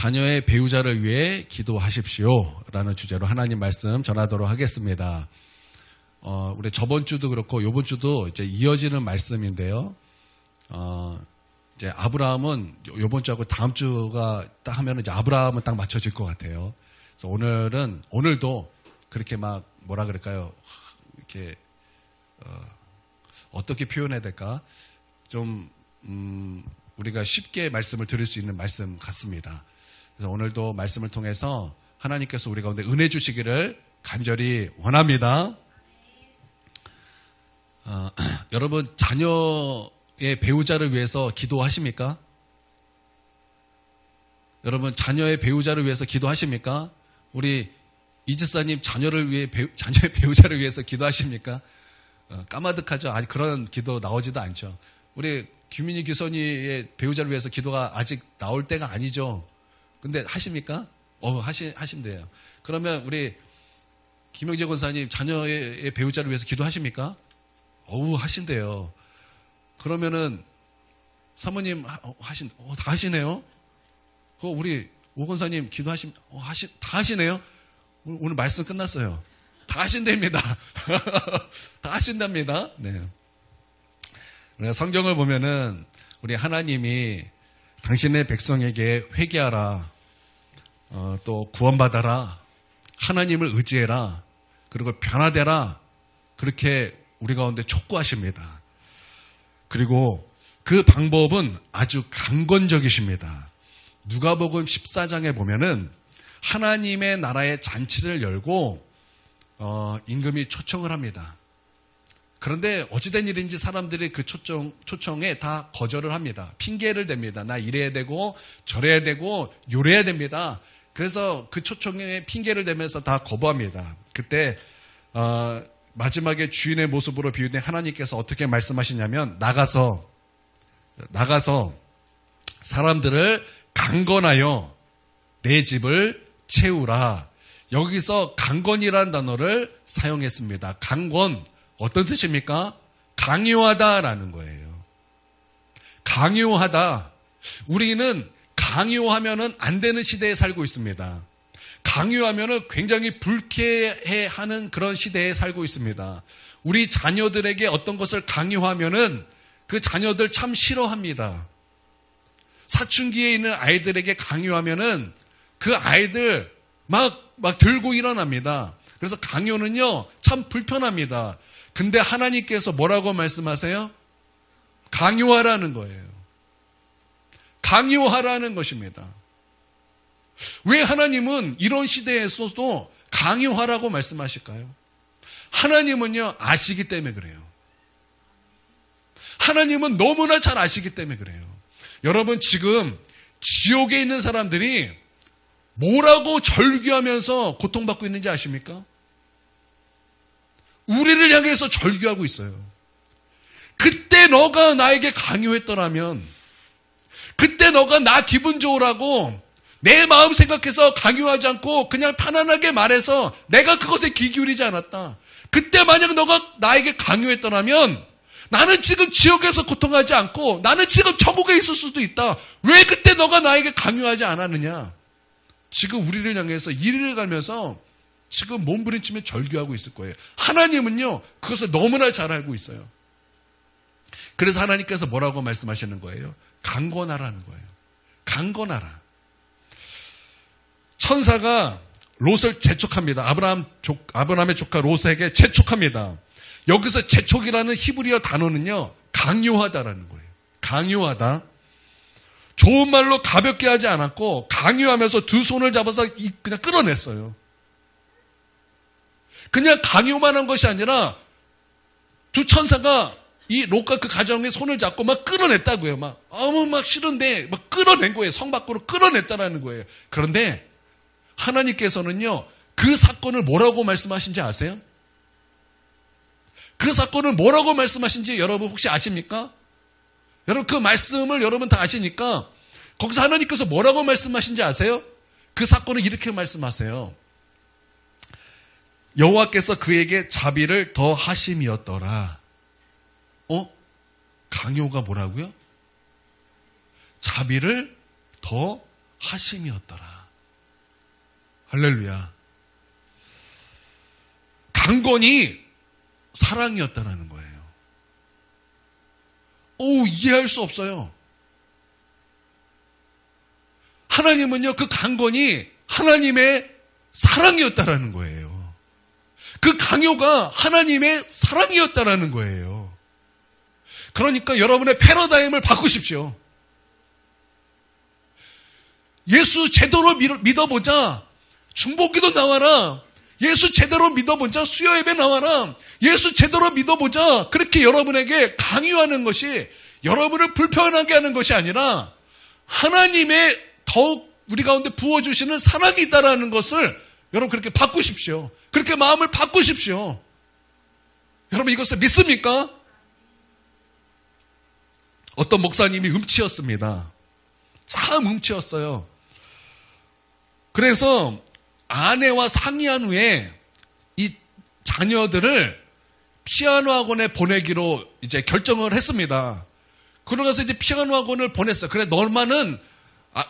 자녀의 배우자를 위해 기도하십시오 라는 주제로 하나님 말씀 전하도록 하겠습니다. 우리 저번 주도 그렇고 이번 주도 이제 이어지는 말씀인데요. 이제 아브라함은 이번 주하고 다음 주가 딱 하면 이제 아브라함은 딱 맞춰질 것 같아요. 그래서 오늘도 그렇게 막 뭐라 그럴까요? 이렇게 어떻게 표현해야 될까? 좀 우리가 쉽게 말씀을 들을 수 있는 말씀 같습니다. 그래서 오늘도 말씀을 통해서 하나님께서 우리 가운데 은혜 주시기를 간절히 원합니다. 여러분 자녀의 배우자를 위해서 기도하십니까? 여러분 자녀의 배우자를 위해서 기도하십니까? 우리 이지사님 자녀의 배우자를 위해서 기도하십니까? 까마득하죠. 아직 그런 기도 나오지도 않죠. 우리 규민이 교선이의 배우자를 위해서 기도가 아직 나올 때가 아니죠. 근데 하십니까? 하신대요. 그러면 우리 김영재 권사님 자녀의 배우자를 위해서 기도하십니까? 하신대요. 그러면은 사모님 다 하시네요. 우리 오 권사님 다 하시네요. 오늘 말씀 끝났어요. 다 하신답니다. 다 하신답니다. 네. 성경을 보면은 우리 하나님이 당신의 백성에게 회개하라, 또 구원받아라, 하나님을 의지해라, 그리고 변화되라, 그렇게 우리 가운데 촉구하십니다. 그리고 그 방법은 아주 강권적이십니다. 누가복음 14장에 보면은 하나님의 나라의 잔치를 열고 임금이 초청을 합니다. 그런데 어찌된 일인지 사람들이 그 초청에 다 거절을 합니다. 핑계를 댑니다. 나 이래야 되고 저래야 되고 요래야 됩니다. 그래서 그 초청에 핑계를 대면서 다 거부합니다. 그때 마지막에 주인의 모습으로 비유된 하나님께서 어떻게 말씀하시냐면 나가서 사람들을 강권하여 내 집을 채우라. 여기서 강권이라는 단어를 사용했습니다. 강권 어떤 뜻입니까? 강요하다라는 거예요. 강요하다. 우리는 강요하면은 안 되는 시대에 살고 있습니다. 강요하면은 굉장히 불쾌해하는 그런 시대에 살고 있습니다. 우리 자녀들에게 어떤 것을 강요하면은 그 자녀들 참 싫어합니다. 사춘기에 있는 아이들에게 강요하면은 그 아이들 막 들고 일어납니다. 그래서 강요는요 참 불편합니다. 근데 하나님께서 뭐라고 말씀하세요? 강요하라는 거예요. 강요하라는 것입니다. 왜 하나님은 이런 시대에서도 강요하라고 말씀하실까요? 하나님은요 아시기 때문에 그래요. 하나님은 너무나 잘 아시기 때문에 그래요. 여러분 지금 지옥에 있는 사람들이 뭐라고 절규하면서 고통받고 있는지 아십니까? 우리를 향해서 절규하고 있어요. 그때 너가 나에게 강요했더라면, 그때 너가 나 기분 좋으라고 내 마음 생각해서 강요하지 않고 그냥 편안하게 말해서 내가 그것에 귀 기울이지 않았다. 그때 만약 너가 나에게 강요했더라면 나는 지금 지옥에서 고통하지 않고 나는 지금 천국에 있을 수도 있다. 왜 그때 너가 나에게 강요하지 않았느냐? 지금 우리를 향해서 이리를 갈면서 지금 몸부림치며 절규하고 있을 거예요. 하나님은요 그것을 너무나 잘 알고 있어요. 그래서 하나님께서 뭐라고 말씀하시는 거예요? 강권하라는 거예요. 강권하라. 천사가 롯을 재촉합니다. 아브라함의 조카 롯에게 재촉합니다. 여기서 재촉이라는 히브리어 단어는요 강요하다라는 거예요. 강요하다. 좋은 말로 가볍게 하지 않았고 강요하면서 두 손을 잡아서 그냥 끌어냈어요. 그냥 강요만 한 것이 아니라 두 천사가 이 롯과 그 가정의 손을 잡고 막 끌어냈다고요. 막 싫은데 막 끌어낸 거예요. 성 밖으로 끌어냈다라는 거예요. 그런데 하나님께서는요 그 사건을 뭐라고 말씀하신지 아세요? 그 사건을 뭐라고 말씀하신지 여러분 혹시 아십니까? 여러분 그 말씀을 여러분 다 아시니까 거기서 하나님께서 뭐라고 말씀하신지 아세요? 그 사건을 이렇게 말씀하세요. 여호와께서 그에게 자비를 더 하심이었더라. 강요가 뭐라고요? 자비를 더 하심이었더라. 할렐루야. 강권이 사랑이었다는 거예요. 이해할 수 없어요. 하나님은요, 그 강권이 하나님의 사랑이었다라는 거예요. 그 강요가 하나님의 사랑이었다라는 거예요. 그러니까 여러분의 패러다임을 바꾸십시오. 예수 제대로 믿어보자. 중보기도 나와라. 예수 제대로 믿어보자. 수요 예배 나와라. 예수 제대로 믿어보자. 그렇게 여러분에게 강요하는 것이 여러분을 불편하게 하는 것이 아니라 하나님의 더욱 우리 가운데 부어주시는 사랑이 있다라는 것을 여러분 그렇게 바꾸십시오. 그렇게 마음을 바꾸십시오. 여러분 이것을 믿습니까? 어떤 목사님이 음치였습니다. 참 음치였어요. 그래서 아내와 상의한 후에 이 자녀들을 피아노 학원에 보내기로 이제 결정을 했습니다. 그러고서 이제 피아노 학원을 보냈어요. 그래, 너만은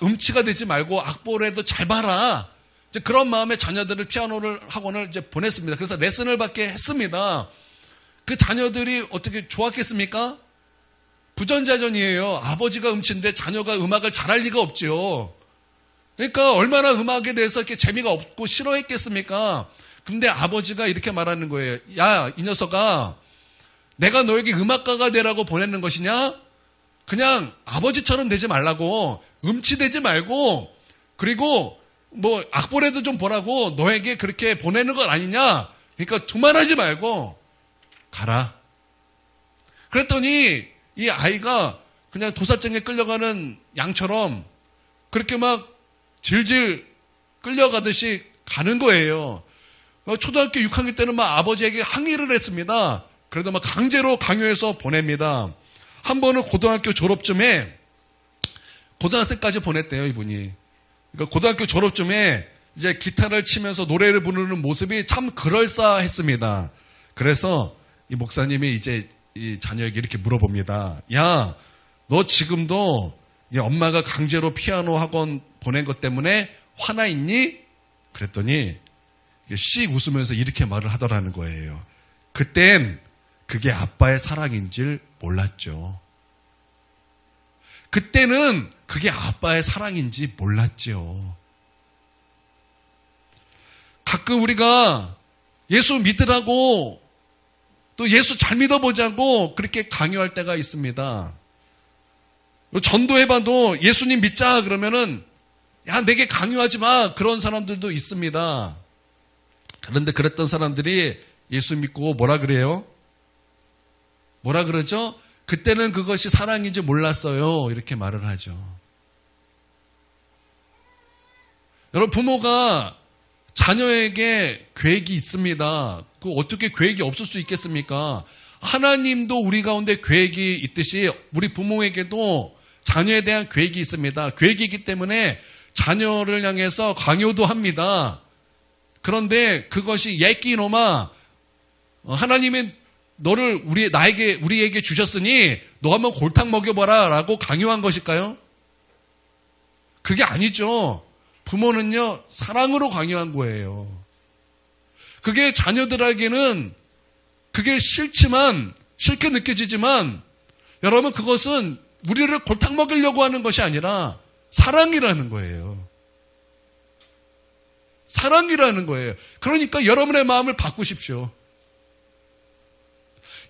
음치가 되지 말고 악보라도 잘 봐라. 이제 그런 마음에 자녀들을 피아노를 학원을 이제 보냈습니다. 그래서 레슨을 받게 했습니다. 그 자녀들이 어떻게 좋았겠습니까? 부전자전이에요. 아버지가 음치인데 자녀가 음악을 잘할 리가 없죠. 그러니까 얼마나 음악에 대해서 이렇게 재미가 없고 싫어했겠습니까? 근데 아버지가 이렇게 말하는 거예요. 야, 이 녀석아, 내가 너에게 음악가가 되라고 보내는 것이냐? 그냥 아버지처럼 되지 말라고, 음치되지 말고, 그리고 뭐 악보라도 좀 보라고 너에게 그렇게 보내는 건 아니냐? 그러니까 두말하지 말고 가라. 그랬더니 이 아이가 그냥 도살장에 끌려가는 양처럼 그렇게 막 질질 끌려가듯이 가는 거예요. 초등학교 6학년 때는 막 아버지에게 항의를 했습니다. 그래도 막 강제로 강요해서 보냅니다. 한 번은 고등학교 졸업쯤에 고등학생까지 보냈대요, 이분이. 그러니까 고등학교 졸업쯤에 이제 기타를 치면서 노래를 부르는 모습이 참 그럴싸했습니다. 그래서 이 목사님이 이제 이 자녀에게 이렇게 물어봅니다. 야, 너 지금도 이 엄마가 강제로 피아노 학원 보낸 것 때문에 화나 있니? 그랬더니 씩 웃으면서 이렇게 말을 하더라는 거예요. 그땐 그게 아빠의 사랑인 줄 몰랐죠. 그때는 그게 아빠의 사랑인지 몰랐죠. 가끔 우리가 예수 믿으라고 또 예수 잘 믿어보자고 그렇게 강요할 때가 있습니다. 전도해봐도 예수님 믿자 그러면은 야, 내게 강요하지 마. 그런 사람들도 있습니다. 그런데 그랬던 사람들이 예수 믿고 뭐라 그래요? 뭐라 그러죠? 그때는 그것이 사랑인지 몰랐어요. 이렇게 말을 하죠. 여러분, 부모가 자녀에게 계획이 있습니다. 그 어떻게 계획이 없을 수 있겠습니까? 하나님도 우리 가운데 계획이 있듯이 우리 부모에게도 자녀에 대한 계획이 있습니다. 계획이 있기 때문에 자녀를 향해서 강요도 합니다. 그런데 그것이 예끼노마 하나님이 너를 우리에게 주셨으니 너 한번 골탕 먹여봐라 라고 강요한 것일까요? 그게 아니죠. 부모는요, 사랑으로 강요한 거예요. 그게 자녀들에게는 그게 싫게 느껴지지만 여러분, 그것은 우리를 골탕 먹이려고 하는 것이 아니라 사랑이라는 거예요. 사랑이라는 거예요. 그러니까 여러분의 마음을 바꾸십시오.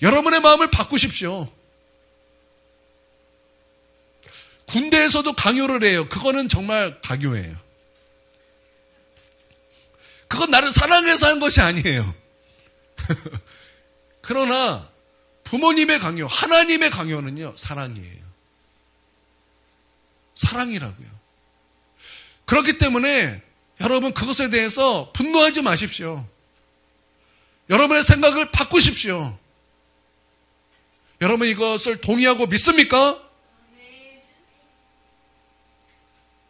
여러분의 마음을 바꾸십시오. 군대에서도 강요를 해요. 그거는 정말 강요예요. 그건 나를 사랑해서 한 것이 아니에요. 그러나 부모님의 강요, 하나님의 강요는요, 사랑이에요. 사랑이라고요. 그렇기 때문에 여러분 그것에 대해서 분노하지 마십시오. 여러분의 생각을 바꾸십시오. 여러분 이것을 동의하고 믿습니까?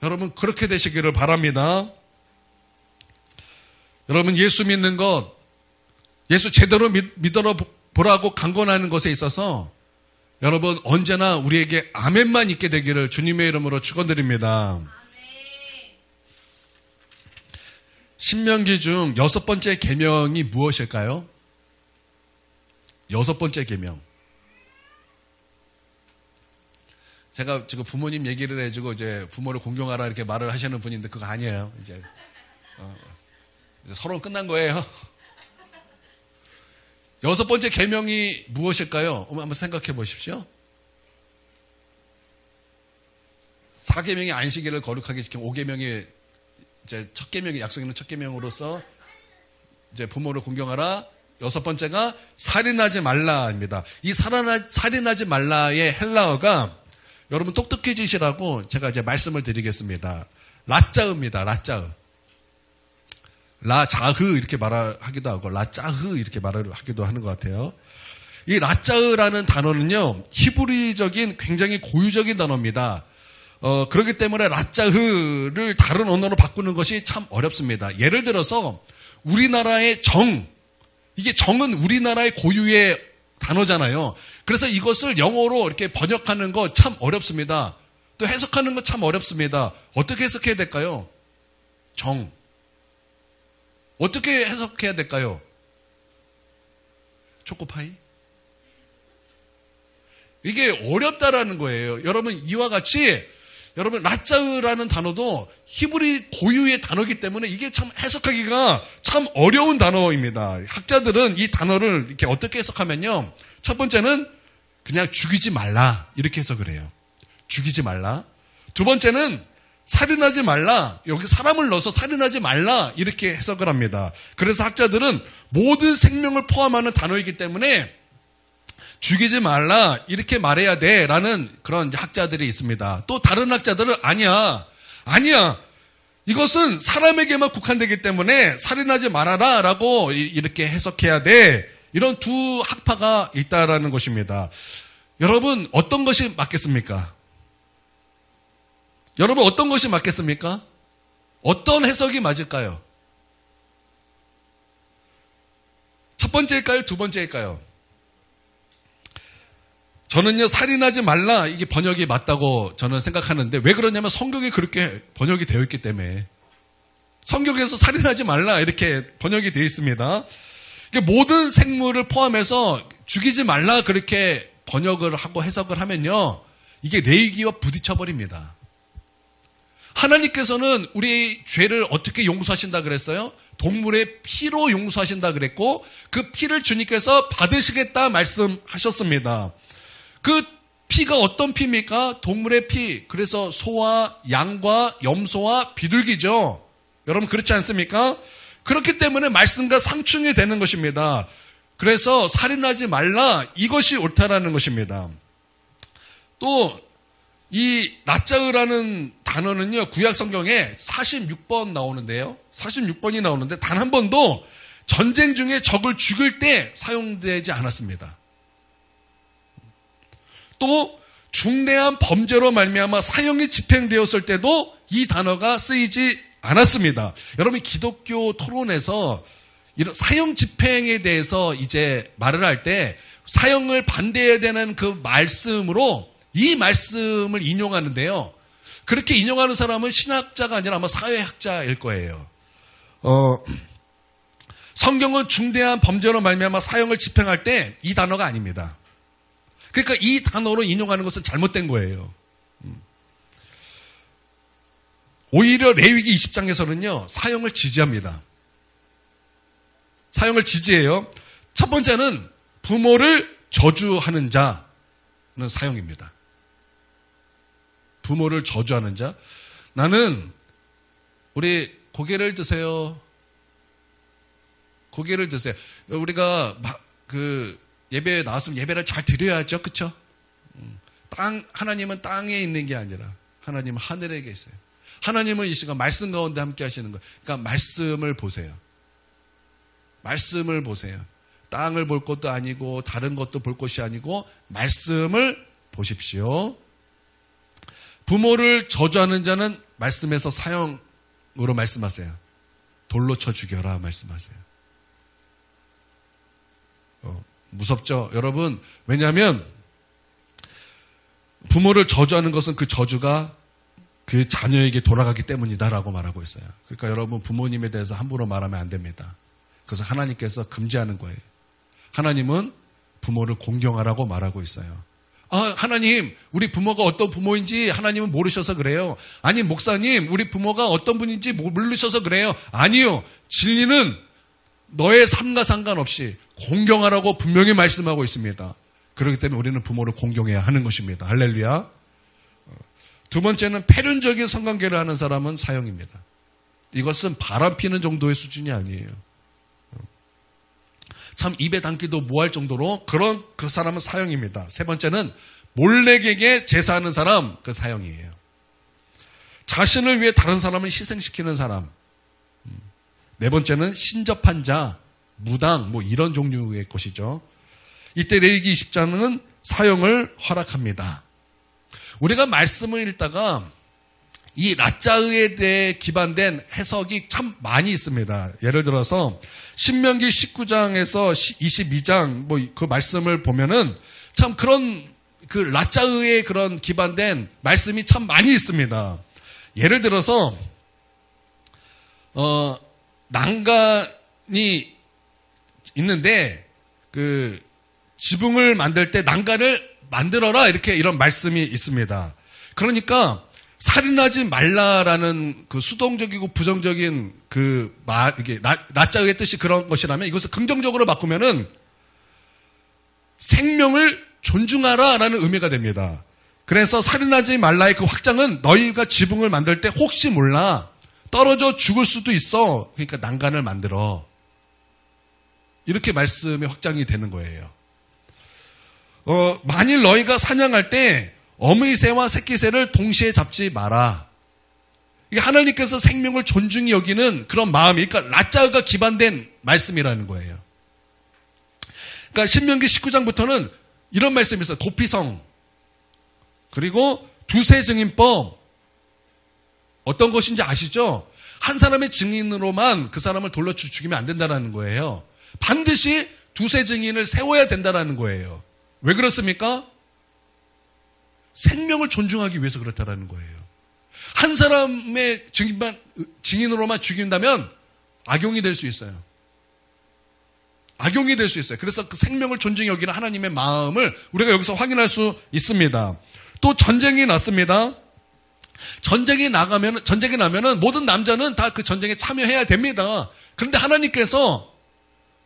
여러분 그렇게 되시기를 바랍니다. 여러분 예수 믿는 것, 예수 제대로 믿어 보라고 강권하는 것에 있어서 여러분 언제나 우리에게 아멘만 있게 되기를 주님의 이름으로 축원드립니다. 신명기 중 6번째 계명이 무엇일까요? 6번째 계명. 제가 지금 부모님 얘기를 해주고 이제 부모를 공경하라 이렇게 말을 하시는 분인데 그거 아니에요. 이제 서로 끝난 거예요. 6번째 계명이 무엇일까요? 한번 생각해 보십시오. 4계명이 안식일을 거룩하게 지키고 5계명이 이제 첫 계명이 약속 있는 첫 계명으로서 이제 부모를 공경하라. 6번째가 살인하지 말라입니다. 이 살인하지 말라의 헬라어가 여러분 똑똑해지시라고 제가 이제 말씀을 드리겠습니다. 라짜흐입니다. 라짜흐. 라자흐 이렇게 말하기도 하고 라짜흐 이렇게 말을 하기도 하는 것 같아요. 이 라짜흐라는 단어는요, 히브리적인 굉장히 고유적인 단어입니다. 그렇기 때문에 라짜흐를 다른 언어로 바꾸는 것이 참 어렵습니다. 예를 들어서 우리나라의 정, 이게 정은 우리나라의 고유의 단어잖아요. 그래서 이것을 영어로 이렇게 번역하는 거 참 어렵습니다. 또 해석하는 거 참 어렵습니다. 어떻게 해석해야 될까요? 정. 어떻게 해석해야 될까요? 초코파이? 이게 어렵다라는 거예요. 여러분 이와 같이 여러분 라짜흐라는 단어도 히브리 고유의 단어이기 때문에 이게 참 해석하기가 참 어려운 단어입니다. 학자들은 이 단어를 이렇게 어떻게 해석하면요. 첫 번째는 그냥 죽이지 말라 이렇게 해석을 해요. 죽이지 말라. 두 번째는 살인하지 말라. 여기 사람을 넣어서 살인하지 말라 이렇게 해석을 합니다. 그래서 학자들은 모든 생명을 포함하는 단어이기 때문에 죽이지 말라 이렇게 말해야 돼라는 그런 학자들이 있습니다. 또 다른 학자들은 아니야 이것은 사람에게만 국한되기 때문에 살인하지 말아라 라고 이렇게 해석해야 돼. 이런 두 학파가 있다라는 것입니다. 여러분 어떤 것이 맞겠습니까? 여러분 어떤 것이 맞겠습니까? 어떤 해석이 맞을까요? 첫 번째일까요? 두 번째일까요? 저는요, 살인하지 말라, 이게 번역이 맞다고 저는 생각하는데, 왜 그러냐면 성경에 그렇게 번역이 되어 있기 때문에. 성경에서 살인하지 말라, 이렇게 번역이 되어 있습니다. 모든 생물을 포함해서 죽이지 말라, 그렇게 번역을 하고 해석을 하면요, 이게 레위기와 부딪혀버립니다. 하나님께서는 우리 죄를 어떻게 용서하신다 그랬어요? 동물의 피로 용서하신다 그랬고, 그 피를 주님께서 받으시겠다 말씀하셨습니다. 그 피가 어떤 피입니까? 동물의 피. 그래서 소와 양과 염소와 비둘기죠. 여러분 그렇지 않습니까? 그렇기 때문에 말씀과 상충이 되는 것입니다. 그래서 살인하지 말라 이것이 옳다라는 것입니다. 또 이 라짜흐라는 단어는요. 구약 성경에 46번 나오는데요. 46번이 나오는데 단 한 번도 전쟁 중에 적을 죽일 때 사용되지 않았습니다. 또 중대한 범죄로 말미암아 사형이 집행되었을 때도 이 단어가 쓰이지 않았습니다. 여러분 기독교 토론에서 이런 사형 집행에 대해서 이제 말을 할 때 사형을 반대해야 되는 그 말씀으로 이 말씀을 인용하는데요. 그렇게 인용하는 사람은 신학자가 아니라 아마 사회학자일 거예요. 성경은 중대한 범죄로 말미암아 사형을 집행할 때 이 단어가 아닙니다. 그러니까 이 단어로 인용하는 것은 잘못된 거예요. 오히려 레위기 20장에서는요. 사형을 지지합니다. 사형을 지지해요. 첫 번째는 부모를 저주하는 자는 사형입니다. 부모를 저주하는 자. 나는 우리 고개를 드세요. 고개를 드세요. 우리가 예배에 나왔으면 예배를 잘 드려야죠. 그렇죠? 하나님은 땅에 있는 게 아니라 하나님은 하늘에 계세요. 하나님은 이 시간 말씀 가운데 함께 하시는 거예요. 그러니까 말씀을 보세요. 말씀을 보세요. 땅을 볼 것도 아니고 다른 것도 볼 것이 아니고 말씀을 보십시오. 부모를 저주하는 자는 말씀에서 사형으로 말씀하세요. 돌로 쳐 죽여라 말씀하세요. 무섭죠? 여러분, 왜냐하면 부모를 저주하는 것은 그 저주가 그 자녀에게 돌아가기 때문이다라고 말하고 있어요. 그러니까 여러분 부모님에 대해서 함부로 말하면 안 됩니다. 그래서 하나님께서 금지하는 거예요. 하나님은 부모를 공경하라고 말하고 있어요. 하나님, 우리 부모가 어떤 부모인지 하나님은 모르셔서 그래요. 아니, 목사님, 우리 부모가 어떤 분인지 모르셔서 그래요. 아니요. 진리는 너의 삶과 상관없이 공경하라고 분명히 말씀하고 있습니다. 그렇기 때문에 우리는 부모를 공경해야 하는 것입니다. 할렐루야. 두 번째는 폐륜적인 성관계를 하는 사람은 사형입니다. 이것은 바람 피는 정도의 수준이 아니에요. 참 입에 담기도 뭐할 정도로 그 사람은 사형입니다. 세 번째는 몰래에게 제사하는 사람, 그 사형이에요. 자신을 위해 다른 사람을 희생시키는 사람. 네 번째는 신접한 자, 무당, 이런 종류의 것이죠. 이때 레위기 20장은 사형을 허락합니다. 우리가 말씀을 읽다가 이 라짜의에 대해 기반된 해석이 참 많이 있습니다. 예를 들어서 신명기 19장에서 22장 그 말씀을 보면은 참 그런 그 라짜의에 그런 기반된 말씀이 참 많이 있습니다. 예를 들어서 난간이 있는데 그 지붕을 만들 때 난간을 만들어라 이런 말씀이 있습니다. 그러니까 살인하지 말라라는 그 수동적이고 부정적인 그 말, 이게 라짜의 뜻이 그런 것이라면 이것을 긍정적으로 바꾸면은 생명을 존중하라라는 의미가 됩니다. 그래서 살인하지 말라의 그 확장은 너희가 지붕을 만들 때 혹시 몰라 떨어져 죽을 수도 있어. 그러니까 난간을 만들어. 이렇게 말씀의 확장이 되는 거예요. 만일 너희가 사냥할 때 어미새와 새끼새를 동시에 잡지 마라. 이게 하나님께서 생명을 존중히 여기는 그런 마음이, 그러니까 라짜가 기반된 말씀이라는 거예요. 그러니까 신명기 19장부터는 이런 말씀이 있어요. 도피성, 그리고 두세 증인법. 어떤 것인지 아시죠? 한 사람의 증인으로만 그 사람을 돌려 죽이면 안 된다는 거예요. 반드시 두세 증인을 세워야 된다는 거예요. 왜 그렇습니까? 생명을 존중하기 위해서 그렇다는 거예요. 한 사람의 증인으로만 죽인다면 악용이 될 수 있어요. 악용이 될 수 있어요. 그래서 그 생명을 존중히 여기는 하나님의 마음을 우리가 여기서 확인할 수 있습니다. 또 전쟁이 났습니다. 전쟁이 나면은 모든 남자는 다 그 전쟁에 참여해야 됩니다. 그런데 하나님께서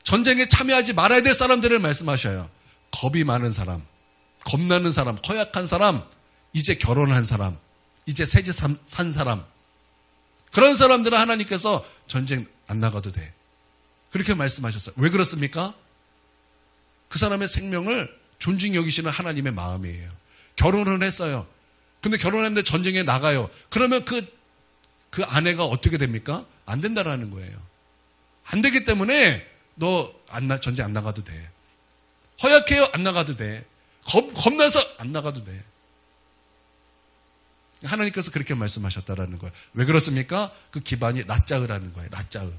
전쟁에 참여하지 말아야 될 사람들을 말씀하셔요. 겁이 많은 사람, 겁나는 사람, 허약한 사람, 이제 결혼한 사람, 이제 새집 산 사람, 그런 사람들은 하나님께서 전쟁 안 나가도 돼. 그렇게 말씀하셨어요. 왜 그렇습니까? 그 사람의 생명을 존중히 여기시는 하나님의 마음이에요. 결혼을 했어요. 근데 결혼했는데 전쟁에 나가요. 그러면 그 아내가 어떻게 됩니까? 안 된다라는 거예요. 안 되기 때문에 너 전쟁 안 나가도 돼. 허약해요? 안 나가도 돼. 겁나서 안 나가도 돼. 하나님께서 그렇게 말씀하셨다라는 거예요. 왜 그렇습니까? 그 기반이 라짜으라는 거예요. 라짜으.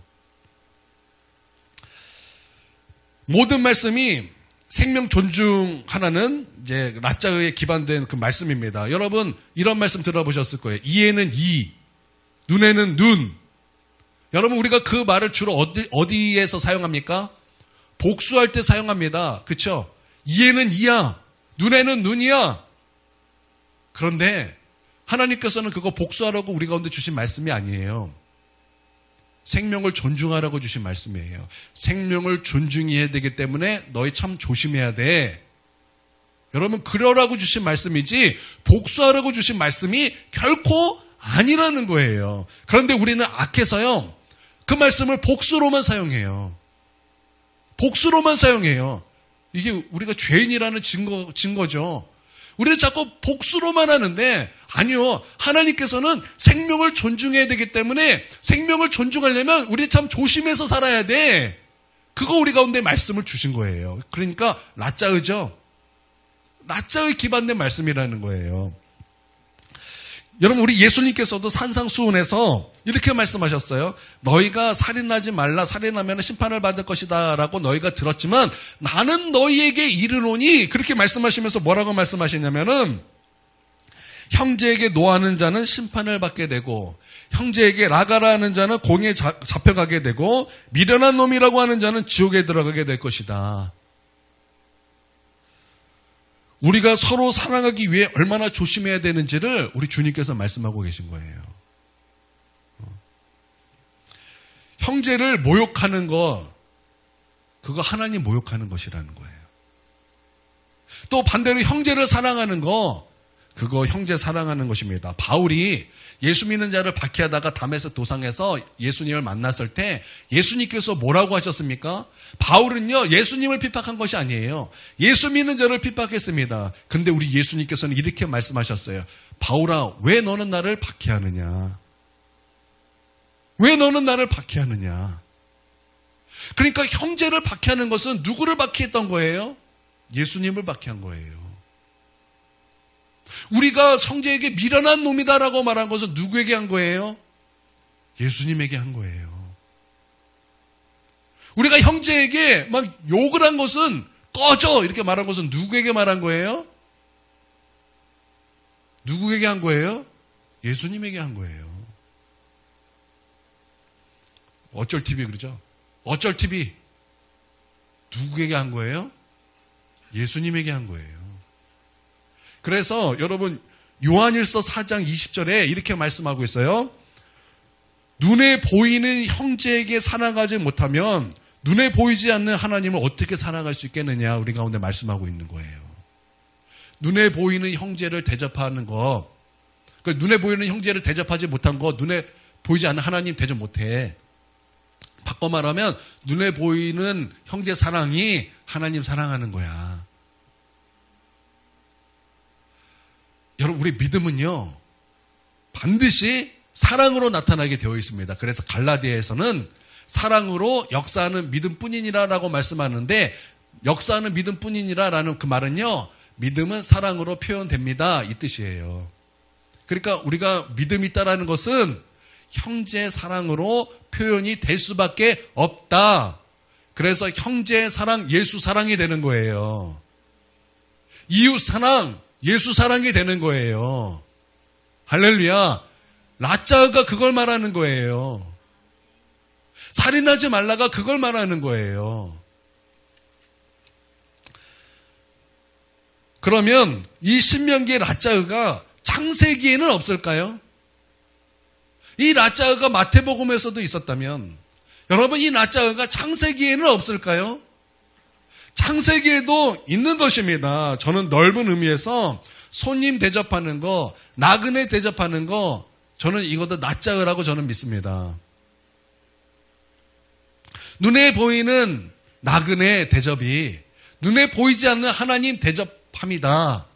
모든 말씀이 생명 존중하라는 이제 라짜의에 기반된 그 말씀입니다. 여러분 이런 말씀 들어보셨을 거예요. 이에는 이, 눈에는 눈. 여러분 우리가 그 말을 주로 어디에서 사용합니까? 복수할 때 사용합니다. 그렇죠? 이에는 이야, 눈에는 눈이야. 그런데 하나님께서는 그거 복수하라고 우리 가운데 주신 말씀이 아니에요. 생명을 존중하라고 주신 말씀이에요. 생명을 존중해야 되기 때문에 너희 참 조심해야 돼. 여러분 그러라고 주신 말씀이지 복수하라고 주신 말씀이 결코 아니라는 거예요. 그런데 우리는 악해서요. 그 말씀을 복수로만 사용해요. 복수로만 사용해요. 이게 우리가 죄인이라는 증거죠. 우리는 자꾸 복수로만 하는데 아니요. 하나님께서는 생명을 존중해야 되기 때문에 생명을 존중하려면 우리 참 조심해서 살아야 돼. 그거 우리 가운데 말씀을 주신 거예요. 그러니까 라짜의죠. 라짜의 기반된 말씀이라는 거예요. 여러분 우리 예수님께서도 산상수훈에서 이렇게 말씀하셨어요. 너희가 살인하지 말라. 살인하면 심판을 받을 것이다 라고 너희가 들었지만 나는 너희에게 이르노니 그렇게 말씀하시면서 뭐라고 말씀하시냐면은 형제에게 노하는 자는 심판을 받게 되고 형제에게 라가라 하는 자는 공에 잡혀가게 되고 미련한 놈이라고 하는 자는 지옥에 들어가게 될 것이다. 우리가 서로 사랑하기 위해 얼마나 조심해야 되는지를 우리 주님께서 말씀하고 계신 거예요. 형제를 모욕하는 거, 그거 하나님 모욕하는 것이라는 거예요. 또 반대로 형제를 사랑하는 거, 그거 형제 사랑하는 것입니다. 바울이 예수 믿는 자를 박해하다가 담에색 도상에서 예수님을 만났을 때 예수님께서 뭐라고 하셨습니까? 바울은요, 예수님을 핍박한 것이 아니에요. 예수 믿는 자를 핍박했습니다. 근데 우리 예수님께서는 이렇게 말씀하셨어요. 바울아, 왜 너는 나를 박해하느냐? 왜 너는 나를 박해하느냐? 그러니까 형제를 박해하는 것은 누구를 박해했던 거예요? 예수님을 박해한 거예요. 우리가 형제에게 미련한 놈이다라고 말한 것은 누구에게 한 거예요? 예수님에게 한 거예요. 우리가 형제에게 막 욕을 한 것은 꺼져 이렇게 말한 것은 누구에게 말한 거예요? 누구에게 한 거예요? 예수님에게 한 거예요. 어쩔 TV 그러죠? 어쩔 TV 누구에게 한 거예요? 예수님에게 한 거예요. 그래서 여러분 요한일서 4장 20절에 이렇게 말씀하고 있어요. 눈에 보이는 형제에게 사랑하지 못하면 눈에 보이지 않는 하나님을 어떻게 사랑할 수 있겠느냐 우리 가운데 말씀하고 있는 거예요. 눈에 보이는 형제를 대접하는 거, 눈에 보이는 형제를 대접하지 못한 거, 눈에 보이지 않는 하나님 대접 못해. 바꿔 말하면 눈에 보이는 형제 사랑이 하나님 사랑하는 거야. 여러분 우리 믿음은요 반드시 사랑으로 나타나게 되어 있습니다. 그래서 갈라디아에서는 사랑으로 역사하는 믿음뿐이니라라고 말씀하는데 역사하는 믿음뿐이니라라는 그 말은요 믿음은 사랑으로 표현됩니다 이 뜻이에요. 그러니까 우리가 믿음이 있다라는 것은 형제 사랑으로 표현이 될 수밖에 없다. 그래서 형제 사랑, 예수 사랑이 되는 거예요. 이웃 사랑, 예수 사랑이 되는 거예요. 할렐루야. 라짜가 그걸 말하는 거예요. 살인하지 말라가 그걸 말하는 거예요. 그러면 이 신명기의 라짜가 창세기에는 없을까요? 이 라짜가 마태복음에서도 있었다면 여러분 이 라짜가 창세기에는 없을까요? 창세기에도 있는 것입니다. 저는 넓은 의미에서 손님 대접하는 거, 나그네 대접하는 거, 저는 이것도 낯짝으라고 저는 믿습니다. 눈에 보이는 나그네 대접이 눈에 보이지 않는 하나님 대접합니다.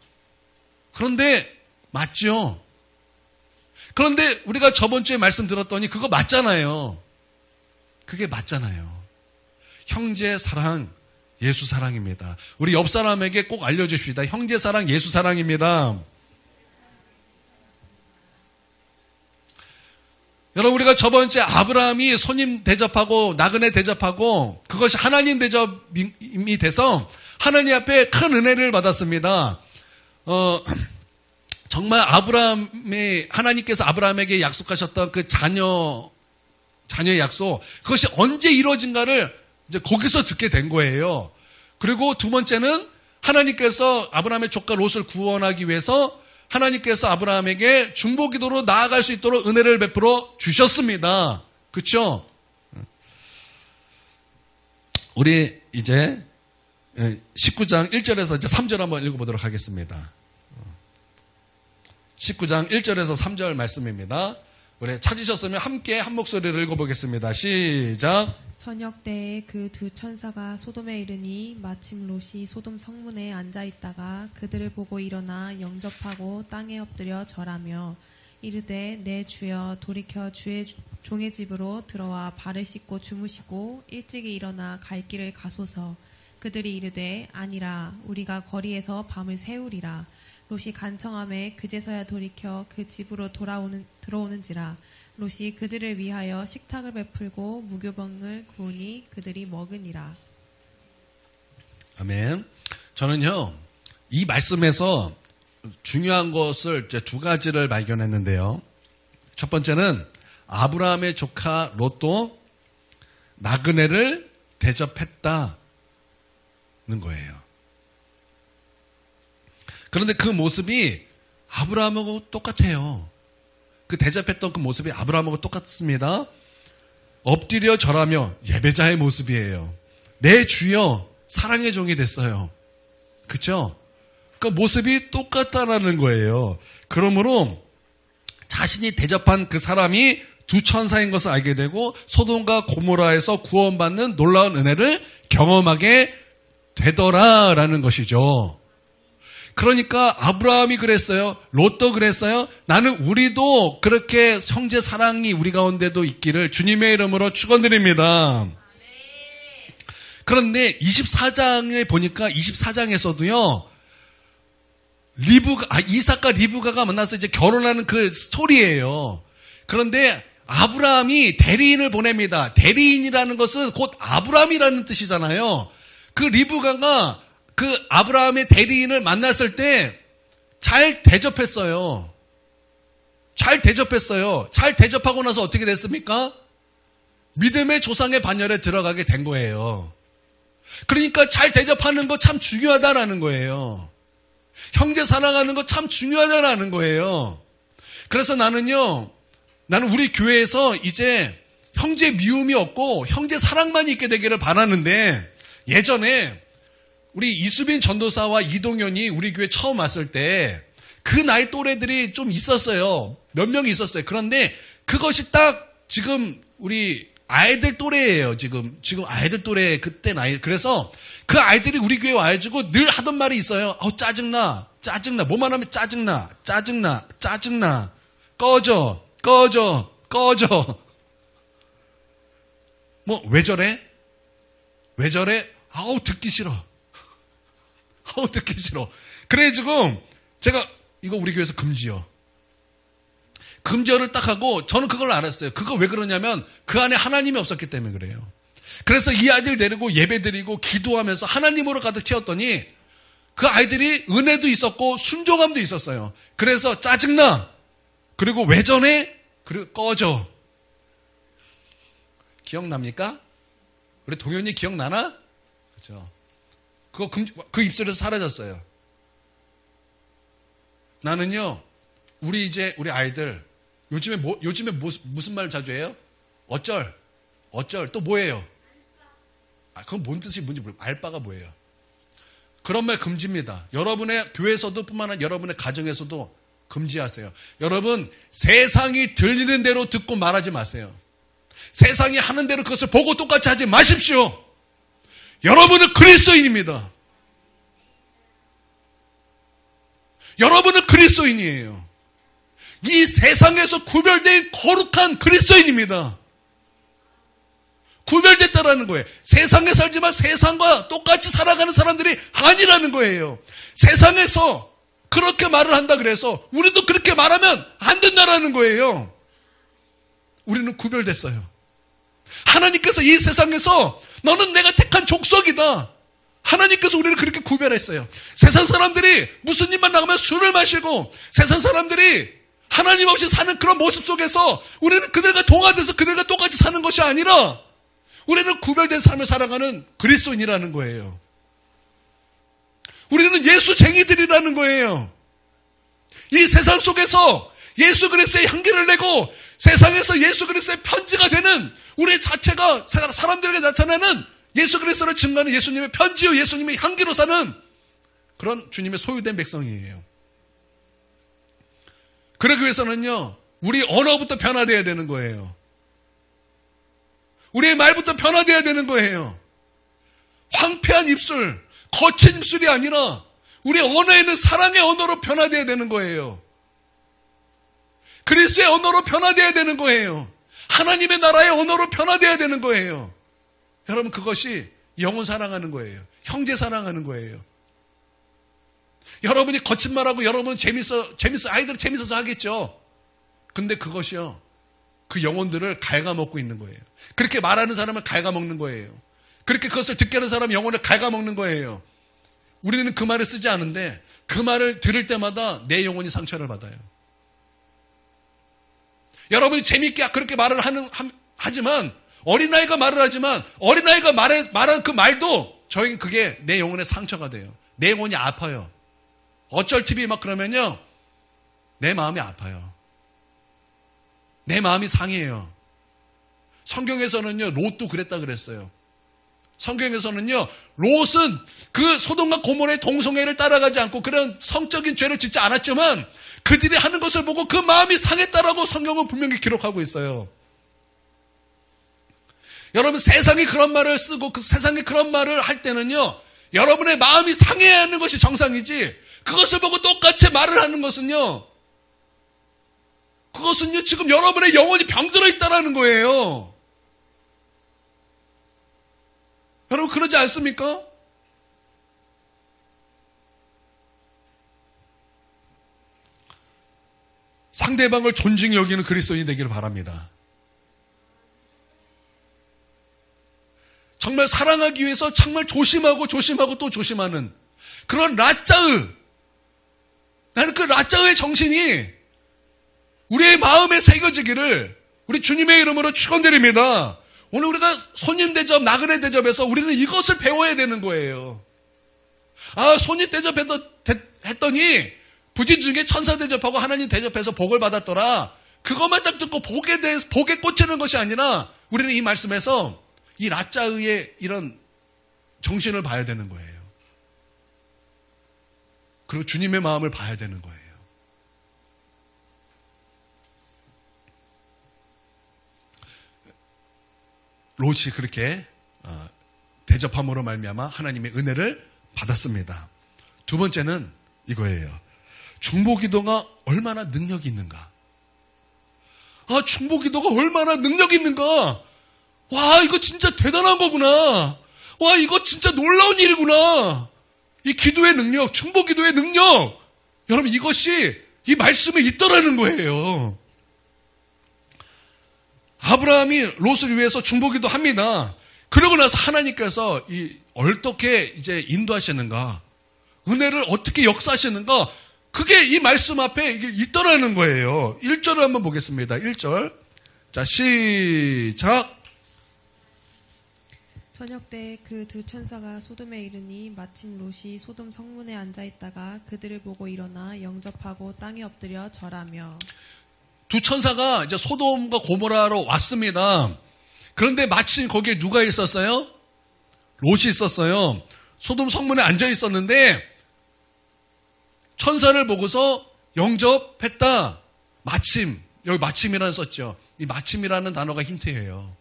그런데 맞죠? 그런데 우리가 저번 주에 말씀 들었더니 그거 맞잖아요. 그게 맞잖아요. 형제 사랑, 예수 사랑입니다. 우리 옆 사람에게 꼭 알려주십시다. 형제 사랑, 예수 사랑입니다. 여러분 우리가 저번 주에 아브라함이 손님 대접하고 나그네 대접하고 그것이 하나님 대접이 돼서 하나님 앞에 큰 은혜를 받았습니다. 정말 하나님께서 아브라함에게 약속하셨던 그 자녀의 약속, 그것이 언제 이루어진가를 이제 거기서 듣게 된 거예요. 그리고 두 번째는 하나님께서 아브라함의 조카 롯을 구원하기 위해서 하나님께서 아브라함에게 중보기도로 나아갈 수 있도록 은혜를 베풀어 주셨습니다. 그렇죠? 우리 이제 19장 1절에서 이제 3절 한번 읽어보도록 하겠습니다. 19장 1절에서 3절 말씀입니다. 우리 찾으셨으면 함께 한 목소리를 읽어보겠습니다. 시작. 저녁 때에 그 두 천사가 소돔에 이르니 마침 롯이 소돔 성문에 앉아있다가 그들을 보고 일어나 영접하고 땅에 엎드려 절하며 이르되 내 주여 돌이켜 주의 종의 집으로 들어와 발을 씻고 주무시고 일찍이 일어나 갈 길을 가소서. 그들이 이르되 아니라 우리가 거리에서 밤을 새우리라. 롯이 간청함에 그제서야 돌이켜 그 집으로 들어오는지라. 롯이 그들을 위하여 식탁을 베풀고 무교병을 구우니 그들이 먹으니라. 아멘. 저는요 이 말씀에서 중요한 것을 이제 두 가지를 발견했는데요. 첫 번째는 아브라함의 조카 롯도 나그네를 대접했다는 거예요. 그런데 그 모습이 아브라함하고 똑같아요. 그 대접했던 그 모습이 아브라함하고 똑같습니다. 엎드려 절하며 예배자의 모습이에요. 내 주여 사랑의 종이 됐어요. 그렇죠? 그 모습이 똑같다라는 거예요. 그러므로 자신이 대접한 그 사람이 두 천사인 것을 알게 되고 소돔과 고모라에서 구원받는 놀라운 은혜를 경험하게 되더라라는 것이죠. 그러니까 아브라함이 그랬어요. 롯도 그랬어요. 나는 우리도 그렇게 형제 사랑이 우리 가운데도 있기를 주님의 이름으로 축원드립니다. 그런데 24장에 보니까 24장에서도요. 이삭과 리브가가 만나서 이제 결혼하는 그 스토리예요. 그런데 아브라함이 대리인을 보냅니다. 대리인이라는 것은 곧 아브라함이라는 뜻이잖아요. 그 리브가가 그 아브라함의 대리인을 만났을 때 잘 대접했어요. 잘 대접하고 나서 어떻게 됐습니까? 믿음의 조상의 반열에 들어가게 된 거예요. 그러니까 잘 대접하는 거 참 중요하다라는 거예요. 형제 사랑하는 거 참 중요하다라는 거예요. 그래서 나는 우리 교회에서 이제 형제 미움이 없고 형제 사랑만 있게 되기를 바라는데, 예전에 우리 이수빈 전도사와 이동현이 우리 교회 처음 왔을 때 그 나이 또래들이 좀 있었어요. 몇 명이 있었어요. 그런데 그것이 딱 지금 우리 아이들 또래예요. 지금 아이들 또래 그때 나이. 그래서 그 아이들이 우리 교회 와가지고 늘 하던 말이 있어요. 짜증나. 뭐만 하면 짜증나. 꺼져. 뭐 왜 저래? 듣기 싫어. 그래가지고 제가 이거 우리 교회에서 금지요. 금지어를 딱 하고 저는 그걸 알았어요. 그거 왜 그러냐면 그 안에 하나님이 없었기 때문에 그래요. 그래서 이 아이들 데리고 예배 드리고 기도하면서 하나님으로 가득 채웠더니 그 아이들이 은혜도 있었고 순종함도 있었어요. 그래서 짜증나. 그리고 왜 전에? 그리고 꺼져. 기억납니까? 우리 동현이 기억나나? 그렇죠. 그 입술에서 사라졌어요. 나는요, 우리 아이들, 요즘에 무슨 말 자주 해요? 어쩔, 또 뭐예요? 그건 뭔 뜻이 뭔지 모르겠어요. 알바가 뭐예요? 그런 말 금지입니다. 여러분의 교회에서도 뿐만 아니라 여러분의 가정에서도 금지하세요. 여러분, 세상이 들리는 대로 듣고 말하지 마세요. 세상이 하는 대로 그것을 보고 똑같이 하지 마십시오. 여러분은 그리스도인입니다. 여러분은 그리스도인이에요. 이 세상에서 구별된 거룩한 그리스도인입니다. 구별됐다라는 거예요. 세상에 살지만 세상과 똑같이 살아가는 사람들이 아니라는 거예요. 세상에서 그렇게 말을 한다 그래서 우리도 그렇게 말하면 안 된다라는 거예요. 우리는 구별됐어요. 하나님께서 이 세상에서 너는 내가 택한 족속이다. 하나님께서 우리를 그렇게 구별했어요. 세상 사람들이 무슨 일만 나가면 술을 마시고 세상 사람들이 하나님 없이 사는 그런 모습 속에서 우리는 그들과 동화돼서 그들과 똑같이 사는 것이 아니라 우리는 구별된 삶을 살아가는 그리스도인이라는 거예요. 우리는 예수쟁이들이라는 거예요. 이 세상 속에서 예수 그리스도의 향기를 내고 세상에서 예수 그리스도의 편지가 되는 우리 자체가 사람들에게 나타나는 예수 그리스도를 증거하는 예수님의 편지요 예수님의 향기로 사는 그런 주님의 소유된 백성이에요. 그러기 위해서는요, 우리 언어부터 변화되어야 되는 거예요. 우리의 말부터 변화되어야 되는 거예요. 황폐한 입술, 거친 입술이 아니라 우리의 언어에는 사랑의 언어로 변화되어야 되는 거예요. 그리스도의 언어로 변화되어야 되는 거예요. 하나님의 나라의 언어로 변화되어야 되는 거예요. 여러분, 그것이 영혼 사랑하는 거예요. 형제 사랑하는 거예요. 여러분이 거짓말하고 여러분은 아이들은 재밌어서 하겠죠. 근데 그것이요, 그 영혼들을 갉아먹고 있는 거예요. 그렇게 말하는 사람을 갉아먹는 거예요. 그렇게 그것을 듣게 하는 사람 영혼을 갉아먹는 거예요. 우리는 그 말을 쓰지 않은데 그 말을 들을 때마다 내 영혼이 상처를 받아요. 여러분이 재미있게 그렇게 말을 하지만, 어린아이가 말을 하지만, 어린아이가 말한 그 말도 저희는 그게 내 영혼의 상처가 돼요. 내 영혼이 아파요. 어쩔 TV 막 그러면요, 내 마음이 아파요. 내 마음이 상해요. 성경에서는요, 롯도 그랬다 그랬어요. 성경에서는요, 롯은 그 소돔과 고모라의 동성애를 따라가지 않고 그런 성적인 죄를 짓지 않았지만 그들이 하는 것을 보고 그 마음이 상했다라고 성경은 분명히 기록하고 있어요. 여러분, 세상이 그런 말을 쓰고 그 세상이 그런 말을 할 때는요, 여러분의 마음이 상해야 하는 것이 정상이지, 그것을 보고 똑같이 말을 하는 것은요, 그것은요, 지금 여러분의 영혼이 병들어 있다라는 거예요. 여러분, 그러지 않습니까? 상대방을 존중히 여기는 그리스도인이 되기를 바랍니다. 정말 사랑하기 위해서 정말 조심하고 또 조심하는 그런 라짜의, 나는 그 라짜의 정신이 우리의 마음에 새겨지기를 우리 주님의 이름으로 축원드립니다. 오늘 우리가 손님 대접, 나그네 대접에서 우리는 이것을 배워야 되는 거예요. 아, 손님 대접했더니 부진 중에 천사 대접하고 하나님 대접해서 복을 받았더라. 그것만 딱 듣고 복에 꽂히는 것이 아니라 우리는 이 말씀에서 이 라짜의 이런 정신을 봐야 되는 거예요. 그리고 주님의 마음을 봐야 되는 거예요. 롯이 그렇게 대접함으로 말미암아 하나님의 은혜를 받았습니다. 두 번째는 이거예요. 중보기도가 얼마나 능력이 있는가. 아, 중보기도가 얼마나 능력이 있는가. 와, 이거 진짜 대단한 거구나. 와, 이거 진짜 놀라운 일이구나. 이 기도의 능력, 중보기도의 능력. 여러분, 이것이 이 말씀에 있더라는 거예요. 아브라함이 롯을 위해서 중보기도 합니다. 그러고 나서 하나님께서 어떻게 이제 인도하시는가, 은혜를 어떻게 역사하시는가, 그게 이 말씀 앞에 이게 있더라는 거예요. 1절을 한번 보겠습니다. 1절. 자, 시작. 저녁 때 그 두 천사가 소돔에 이르니 마침 롯이 소돔 성문에 앉아 있다가 그들을 보고 일어나 영접하고 땅에 엎드려 절하며. 두 천사가 이제 소돔과 고모라로 왔습니다. 그런데 마침 거기에 누가 있었어요? 롯이 있었어요. 소돔 성문에 앉아 있었는데 천사를 보고서 영접했다. 마침, 여기 마침이라는 썼죠. 이 마침이라는 단어가 힌트예요.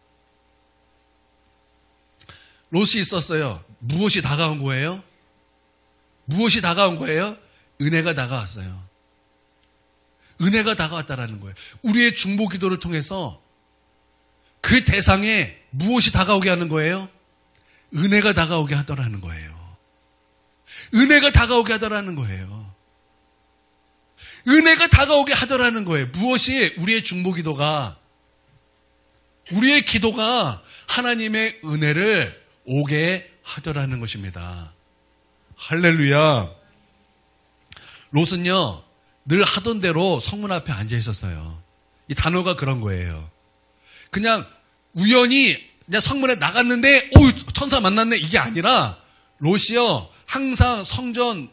롯이 있었어요. 무엇이 다가온 거예요? 무엇이 다가온 거예요? 은혜가 다가왔어요. 은혜가 다가왔다라는 거예요. 우리의 중보 기도를 통해서 그 대상에 무엇이 다가오게 하는 거예요? 은혜가 다가오게 하더라는 거예요. 은혜가 다가오게 하더라는 거예요. 은혜가 다가오게 하더라는 거예요. 무엇이 우리의 중보 기도가, 우리의 기도가 하나님의 은혜를 오게 하더라는 것입니다. 할렐루야. 롯은요, 늘 하던 대로 성문 앞에 앉아 있었어요. 이 단어가 그런 거예요. 그냥 우연히 그냥 성문에 나갔는데, 오, 천사 만났네, 이게 아니라, 롯이요, 항상 성문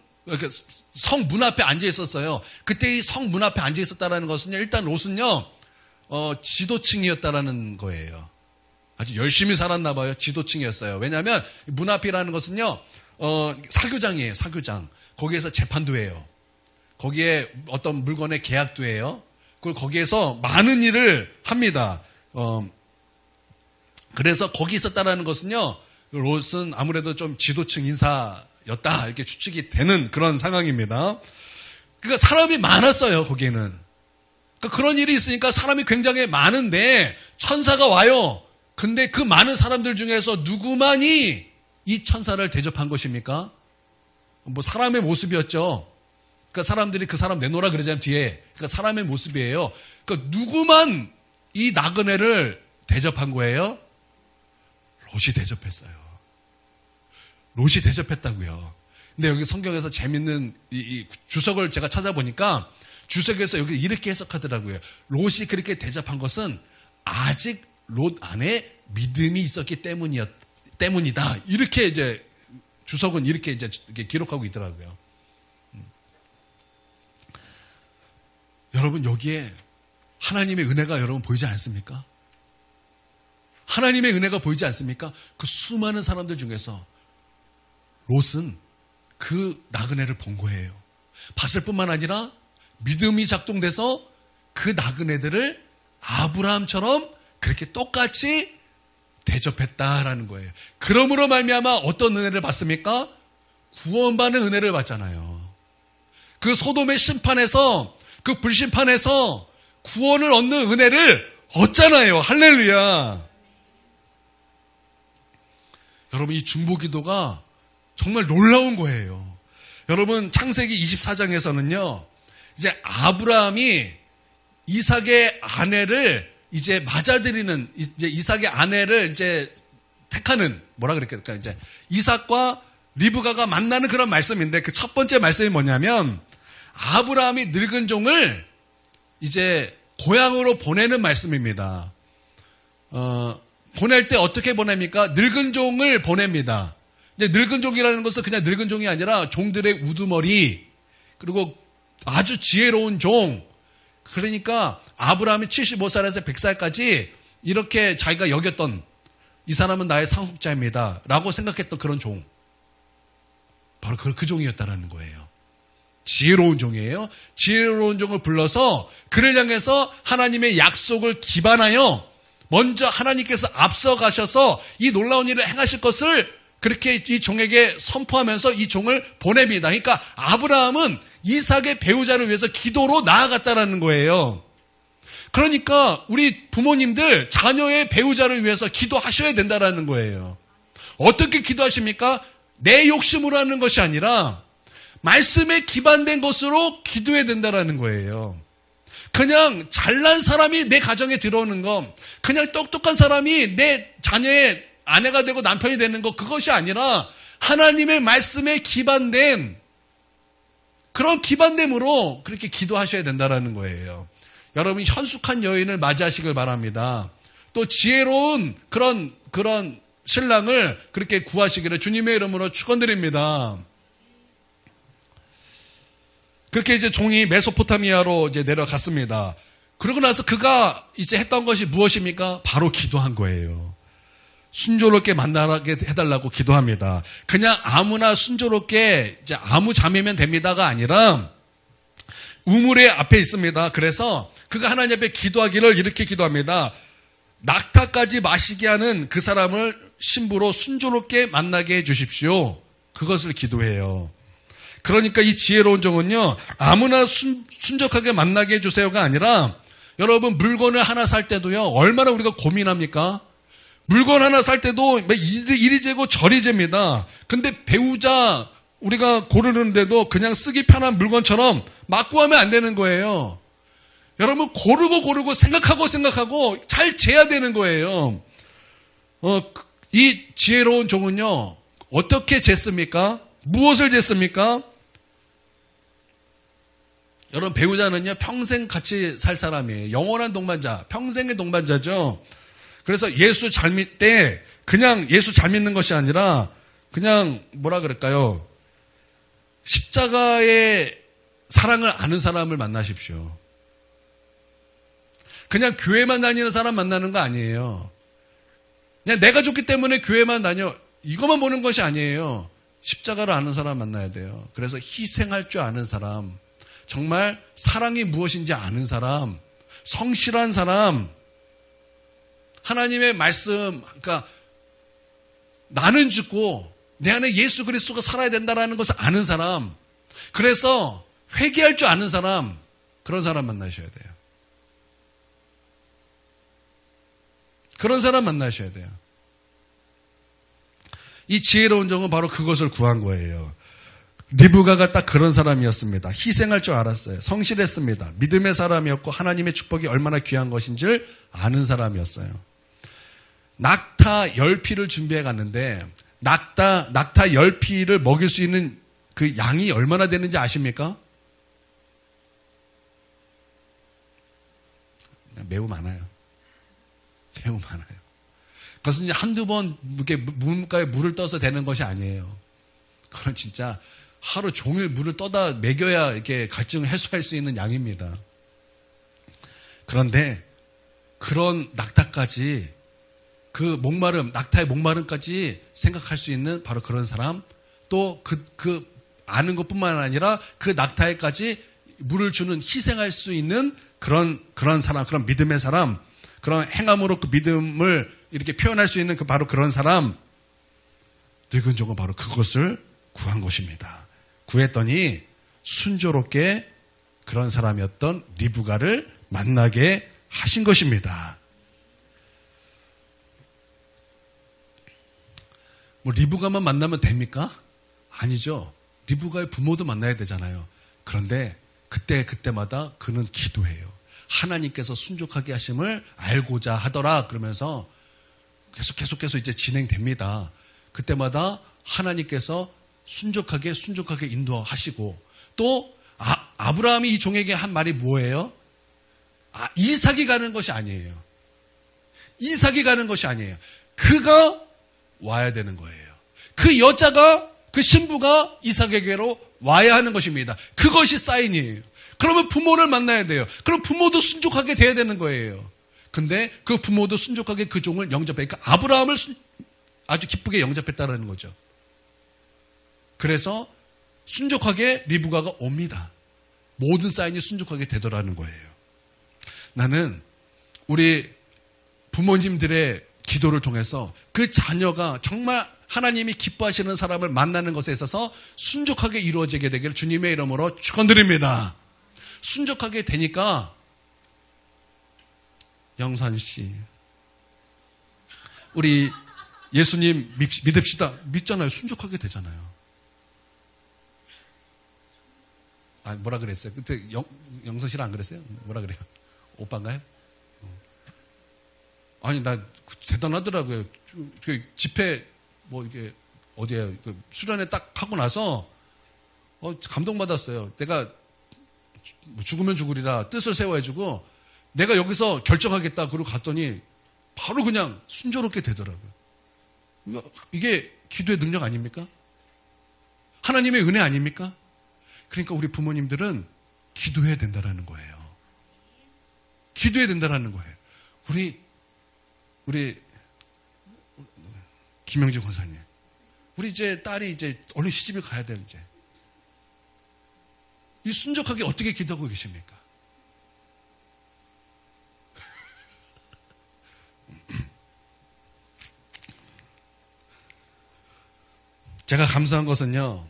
앞에 앉아 있었어요. 그때 이 성문 앞에 앉아 있었다는 것은요, 일단 롯은요, 지도층이었다라는 거예요. 아주 열심히 살았나 봐요. 지도층이었어요. 왜냐하면 문 앞이라는 것은요, 사교장이에요. 사교장. 거기에서 재판도 해요. 거기에 어떤 물건의 계약도 해요. 그리고 거기에서 많은 일을 합니다. 그래서 거기 있었다라는 것은요, 롯은 아무래도 좀 지도층 인사였다, 이렇게 추측이 되는 그런 상황입니다. 그러니까 사람이 많았어요, 거기에는. 그러니까 그런 일이 있으니까 사람이 굉장히 많은데 천사가 와요. 근데 그 많은 사람들 중에서 누구만이 이 천사를 대접한 것입니까? 뭐 사람의 모습이었죠. 그러니까 사람들이 그 사람 내놓으라 그러잖아요, 뒤에. 그러니까 사람의 모습이에요. 그러니까 누구만 이 나그네를 대접한 거예요? 롯이 대접했어요. 롯이 대접했다고요. 근데 여기 성경에서 재밌는 이 주석을 제가 찾아보니까 주석에서 여기 이렇게 해석하더라고요. 롯이 그렇게 대접한 것은 아직 롯 안에 믿음이 있었기 때문이다. 이렇게 이제 주석은 이렇게 이제 기록하고 있더라고요. 여러분, 여기에 하나님의 은혜가 여러분 보이지 않습니까? 하나님의 은혜가 보이지 않습니까? 그 수많은 사람들 중에서 롯은 그 나그네를 본 거예요. 봤을 뿐만 아니라 믿음이 작동돼서 그 나그네들을 아브라함처럼 그렇게 똑같이 대접했다라는 거예요. 그러므로 말미암아 어떤 은혜를 받습니까? 구원받는 은혜를 받잖아요. 그 소돔의 심판에서, 그 불심판에서 구원을 얻는 은혜를 얻잖아요. 할렐루야. 여러분, 이 중보기도가 정말 놀라운 거예요. 여러분, 창세기 24장에서는요, 이제 아브라함이 이삭의 아내를 이제 맞아들이는, 이제 이삭의 아내를 이제 택하는, 뭐라 그랬을까, 이제 이삭과 리브가가 만나는 그런 말씀인데, 그 첫 번째 말씀이 뭐냐면, 아브라함이 늙은 종을 이제 고향으로 보내는 말씀입니다. 보낼 때 어떻게 보냅니까? 늙은 종을 보냅니다. 이제 늙은 종이라는 것은 그냥 늙은 종이 아니라 종들의 우두머리, 그리고 아주 지혜로운 종. 그러니까 아브라함이 75살에서 100살까지 이렇게 자기가 여겼던, 이 사람은 나의 상속자입니다 라고 생각했던 그런 종, 바로 그 종이었다라는 거예요. 지혜로운 종이에요. 지혜로운 종을 불러서 그를 향해서 하나님의 약속을 기반하여 먼저 하나님께서 앞서가셔서 이 놀라운 일을 행하실 것을 그렇게 이 종에게 선포하면서 이 종을 보냅니다. 그러니까 아브라함은 이삭의 배우자를 위해서 기도로 나아갔다라는 거예요. 그러니까 우리 부모님들 자녀의 배우자를 위해서 기도하셔야 된다라는 거예요. 어떻게 기도하십니까? 내 욕심으로 하는 것이 아니라 말씀에 기반된 것으로 기도해야 된다라는 거예요. 그냥 잘난 사람이 내 가정에 들어오는 것, 그냥 똑똑한 사람이 내 자녀의 아내가 되고 남편이 되는 것, 그것이 아니라 하나님의 말씀에 기반된 그런 기반됨으로 그렇게 기도하셔야 된다라는 거예요. 여러분, 현숙한 여인을 맞이하시길 바랍니다. 또 지혜로운 그런 신랑을 그렇게 구하시기를 주님의 이름으로 축원드립니다. 그렇게 이제 종이 메소포타미아로 이제 내려갔습니다. 그러고 나서 그가 이제 했던 것이 무엇입니까? 바로 기도한 거예요. 순조롭게 만나게 해달라고 기도합니다. 그냥 아무나 순조롭게 이제 아무 자매면 됩니다가 아니라 우물의 앞에 있습니다. 그래서 그가 하나님 앞에 기도하기를 이렇게 기도합니다. 낙타까지 마시게 하는 그 사람을 신부로 순조롭게 만나게 해 주십시오. 그것을 기도해요. 그러니까 이 지혜로운 종은요, 아무나 순적하게 만나게 해주세요가 아니라, 여러분, 물건을 하나 살 때도요, 얼마나 우리가 고민합니까? 물건 하나 살 때도 이리 재고 저리 잽니다. 근데 배우자 우리가 고르는데도 그냥 쓰기 편한 물건처럼 막 구하면 안 되는 거예요. 여러분, 고르고 생각하고 잘 재야 되는 거예요. 이 지혜로운 종은요, 어떻게 쟀습니까? 무엇을 쟀습니까? 여러분, 배우자는요, 평생 같이 살 사람이에요. 영원한 동반자, 평생의 동반자죠. 그래서 예수 잘 믿때 그냥 예수 잘 믿는 것이 아니라 그냥 뭐라 그럴까요? 십자가의 사랑을 아는 사람을 만나십시오. 그냥 교회만 다니는 사람 만나는 거 아니에요. 그냥 내가 좋기 때문에 교회만 다녀, 이것만 보는 것이 아니에요. 십자가를 아는 사람 만나야 돼요. 그래서 희생할 줄 아는 사람, 정말 사랑이 무엇인지 아는 사람, 성실한 사람, 하나님의 말씀, 그러니까 나는 죽고 내 안에 예수 그리스도가 살아야 된다는 것을 아는 사람, 그래서 회개할 줄 아는 사람, 그런 사람 만나셔야 돼요. 그런 사람 만나셔야 돼요. 이 지혜로운 종은 바로 그것을 구한 거예요. 리브가가 딱 그런 사람이었습니다. 희생할 줄 알았어요. 성실했습니다. 믿음의 사람이었고 하나님의 축복이 얼마나 귀한 것인지를 아는 사람이었어요. 낙타 10피를 준비해 갔는데 낙타 10피를 먹일 수 있는 그 양이 얼마나 되는지 아십니까? 매우 많아요. 매우 많아요. 그것은 이제 한두 번 이렇게 물가에 물을 떠서 되는 것이 아니에요. 그건 진짜 하루 종일 물을 떠다 먹여야 이렇게 갈증을 해소할 수 있는 양입니다. 그런데 그런 낙타까지 그 목마름, 낙타의 목마름까지 생각할 수 있는 바로 그런 사람, 또 그 아는 것뿐만 아니라 그 낙타에까지 물을 주는 희생할 수 있는 그런 사람, 그런 믿음의 사람, 그런 행함으로 그 믿음을 이렇게 표현할 수 있는 바로 그런 사람, 늙은 종은 바로 그것을 구한 것입니다. 구했더니 순조롭게 그런 사람이었던 리브가를 만나게 하신 것입니다. 뭐 리브가만 만나면 됩니까? 아니죠. 리브가의 부모도 만나야 되잖아요. 그런데 그때마다 그는 기도해요. 하나님께서 순종하게 하심을 알고자 하더라 그러면서 계속해서 이제 진행됩니다. 그때마다 하나님께서 순종하게 인도하시고, 또 아브라함이 이 종에게 한 말이 뭐예요? 이삭이 가는 것이 아니에요. 이삭이 가는 것이 아니에요. 그가 와야 되는 거예요. 그 여자가, 그 신부가 이삭에게로 와야 하는 것입니다. 그것이 사인이에요. 그러면 부모를 만나야 돼요. 그럼 부모도 순종하게 돼야 되는 거예요. 근데 그 부모도 순종하게 그 종을 영접하니까 아브라함을 아주 기쁘게 영접했다는 거죠. 그래서 순종하게 리브가가 옵니다. 모든 사인이 순종하게 되더라는 거예요. 나는 우리 부모님들의 기도를 통해서 그 자녀가 정말 하나님이 기뻐하시는 사람을 만나는 것에 있어서 순종하게 이루어지게 되기를 주님의 이름으로 축원드립니다. 순종하게 되니까 영산 씨, 우리 예수님 믿읍시다. 믿잖아요. 순종하게 되잖아요. 뭐라 그랬어요? 그때 영선 씨랑 안 그랬어요? 뭐라 그래요? 오빠인가요? 아니, 나 대단하더라고요. 집회 이게 어디에 수련회 딱 하고 나서 감동받았어요. 내가 죽으면 죽으리라 뜻을 세워가지고 내가 여기서 결정하겠다 그러고 갔더니 바로 그냥 순조롭게 되더라고요. 이게 기도의 능력 아닙니까? 하나님의 은혜 아닙니까? 그러니까 우리 부모님들은 기도해야 된다는 거예요. 기도해야 된다는 거예요. 우리 김영진 권사님, 우리 이제 딸이 이제 얼른 시집을 가야 될 이제 이 순종하게 어떻게 기도하고 계십니까? 제가 감사한 것은요,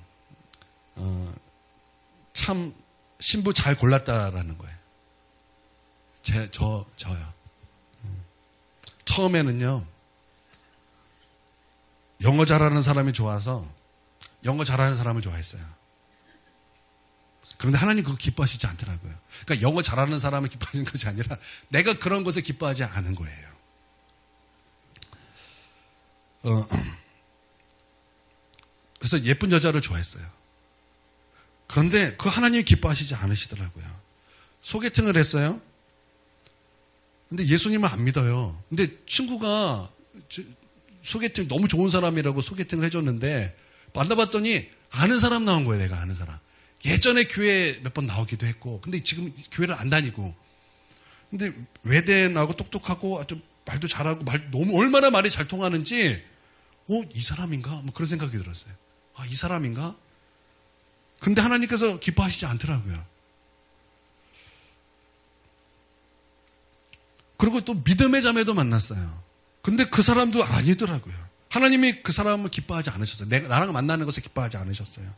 참 신부 잘 골랐다라는 거예요. 저요. 처음에는요, 영어 잘하는 사람이 좋아서 영어 잘하는 사람을 좋아했어요. 그런데 하나님 그거 기뻐하시지 않더라고요. 그러니까 영어 잘하는 사람을 기뻐하는 것이 아니라 내가 그런 것에 기뻐하지 않은 거예요. 그래서 예쁜 여자를 좋아했어요. 그런데 그 하나님이 기뻐하시지 않으시더라고요. 소개팅을 했어요. 근데 예수님을 안 믿어요. 근데 친구가 소개팅 너무 좋은 사람이라고 소개팅을 해줬는데 만나봤더니 아는 사람 나온 거예요. 내가 아는 사람. 예전에 교회 몇 번 나오기도 했고, 근데 지금 교회를 안 다니고. 근데 외대 나고 똑똑하고 좀 말도 잘하고 너무 얼마나 말이 잘 통하는지, 이 사람인가? 뭐 그런 생각이 들었어요. 이 사람인가? 근데 하나님께서 기뻐하시지 않더라고요. 그리고 또 믿음의 자매도 만났어요. 근데 그 사람도 아니더라고요. 하나님이 그 사람을 기뻐하지 않으셨어요. 나랑 만나는 것에 기뻐하지 않으셨어요.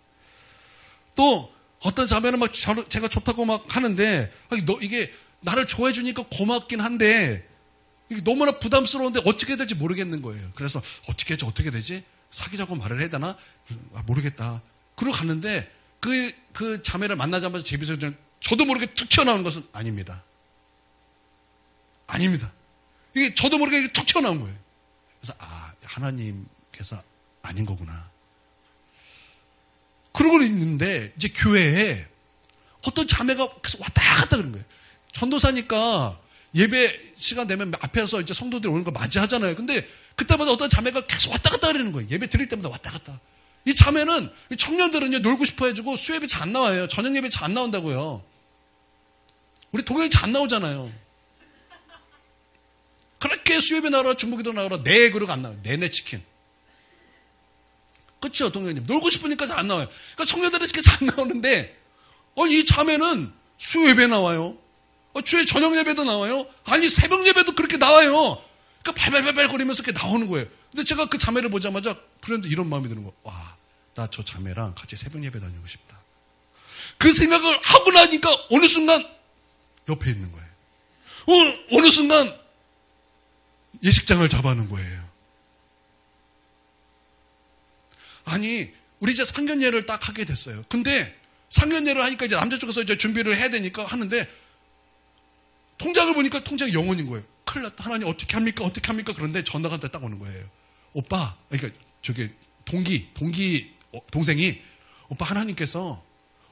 또 어떤 자매는 막 제가 좋다고 막 하는데, 이게 나를 좋아해 주니까 고맙긴 한데 이게 너무나 부담스러운데 어떻게 될지 모르겠는 거예요. 그래서 어떻게 되지? 사귀자고 말을 해야 되나? 모르겠다. 그러고 갔는데 그 자매를 만나자마자 제 입에서 저도 모르게 툭 튀어나오는 것은 아닙니다. 아닙니다. 이게 저도 모르게 툭 튀어나온 거예요. 그래서 하나님께서 아닌 거구나. 그러고 있는데 이제 교회에 어떤 자매가 계속 왔다 갔다 그런 거예요. 전도사니까 예배 시간 되면 앞에서 이제 성도들이 오는 거 맞이하잖아요. 근데 그때마다 어떤 자매가 계속 왔다 갔다 그러는 거예요. 예배 드릴 때마다 왔다 갔다. 이 자매는, 이 청년들은요, 놀고 싶어 해주고 수예배 잘 안 나와요. 저녁 예배 잘 안 나온다고요. 우리 동영이 잘 안 나오잖아요. 그렇게 수예배 나오라, 중보기도 나오라, 네 그릇 안 나와요. 내내 치킨. 그렇죠, 동영님. 놀고 싶으니까 잘 안 나와요. 그러니까 청년들은 이렇게 잘 안 나오는데, 이 자매는 수예배 나와요. 주에 저녁 예배도 나와요. 아니, 새벽 예배도 그렇게 나와요. 그러니까 발발발발 거리면서 이렇게 나오는 거예요. 근데 제가 그 자매를 보자마자 불현듯 이런 마음이 드는 거예요. 와, 나 저 자매랑 같이 새벽 예배 다니고 싶다. 그 생각을 하고 나니까 어느 순간 옆에 있는 거예요. 어느 순간 예식장을 잡아놓은 거예요. 아니, 우리 이제 상견례를 딱 하게 됐어요. 근데 상견례를 하니까 이제 남자 쪽에서 이제 준비를 해야 되니까 하는데 통장을 보니까 통장이 0원인 거예요. 큰일 났다. 하나님 어떻게 합니까? 어떻게 합니까? 그런데 전화가 딱 오는 거예요. 오빠, 그러니까 저기 동생이 오빠 하나님께서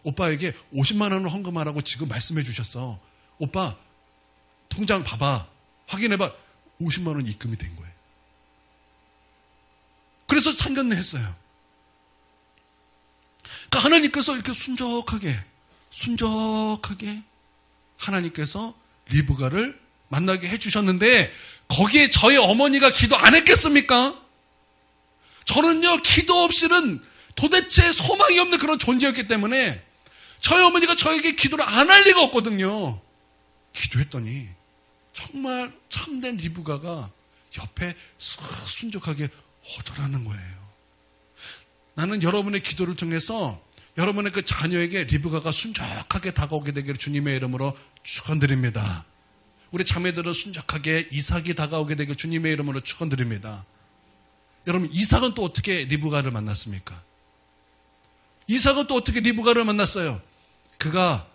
오빠에게 50만 원을 헌금하라고 지금 말씀해 주셨어. 오빠 통장 봐봐. 확인해봐. 50만 원 입금이 된 거예요. 그래서 상견례 했어요. 그러니까 하나님께서 이렇게 순적하게 하나님께서 리브가를 만나게 해주셨는데 거기에 저희 어머니가 기도 안 했겠습니까? 저는요, 기도 없이는 도대체 소망이 없는 그런 존재였기 때문에 저희 어머니가 저에게 기도를 안 할 리가 없거든요. 기도했더니 정말 참된 리브가가 옆에 순적하게 오더라는 거예요. 나는 여러분의 기도를 통해서 여러분의 그 자녀에게 리브가가 순적하게 다가오게 되기를 주님의 이름으로 축원드립니다. 우리 자매들은 순적하게 이삭이 다가오게 되길 주님의 이름으로 축원드립니다. 여러분, 이삭은 또 어떻게 리브가를 만났습니까? 이삭은 또 어떻게 리브가를 만났어요? 그가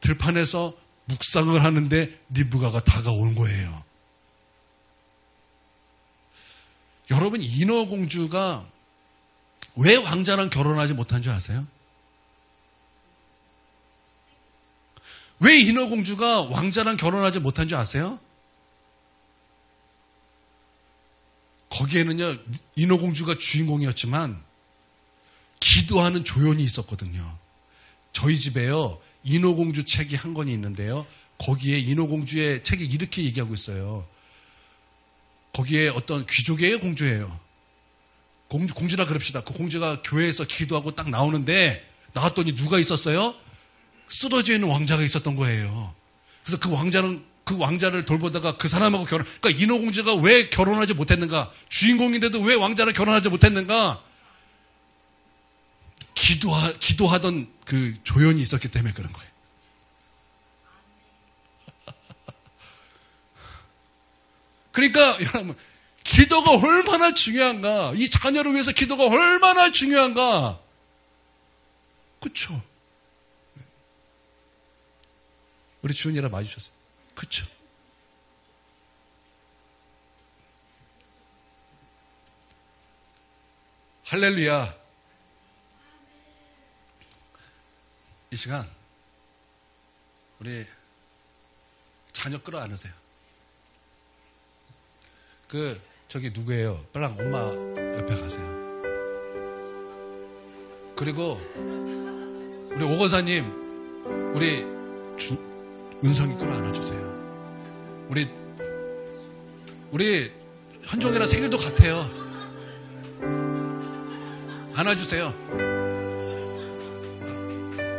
들판에서 묵상을 하는데 리브가가 다가온 거예요. 여러분, 인어공주가 왜 왕자랑 결혼하지 못한 줄 아세요? 왜 인어공주가 왕자랑 결혼하지 못한 줄 아세요? 거기에는요, 인어공주가 주인공이었지만 기도하는 조연이 있었거든요. 저희 집에요, 인어공주 책이 한 권이 있는데요, 거기에 인어공주의 책이 이렇게 얘기하고 있어요. 거기에 어떤 귀족의 공주예요. 공주라 그럽시다. 그 공주가 교회에서 기도하고 딱 나오는데 나왔더니 누가 있었어요? 쓰러져 있는 왕자가 있었던 거예요. 그래서 그 왕자를 돌보다가 그 사람하고 그러니까 인어공주가 왜 결혼하지 못했는가? 주인공인데도 왜 왕자를 결혼하지 못했는가? 기도하던 그 조연이 있었기 때문에 그런 거예요. 그러니까 여러분, 기도가 얼마나 중요한가? 이 자녀를 위해서 기도가 얼마나 중요한가? 그쵸? 우리 주은이랑 맞으셨어요. 그쵸? 할렐루야. 이 시간 우리 자녀 끌어안으세요. 저기 누구예요? 빨랑 엄마 옆에 가세요. 그리고 우리 오건사님, 우리 은성이 끌어안아주세요. 우리 현종이랑 생일도 같아요. 안아주세요.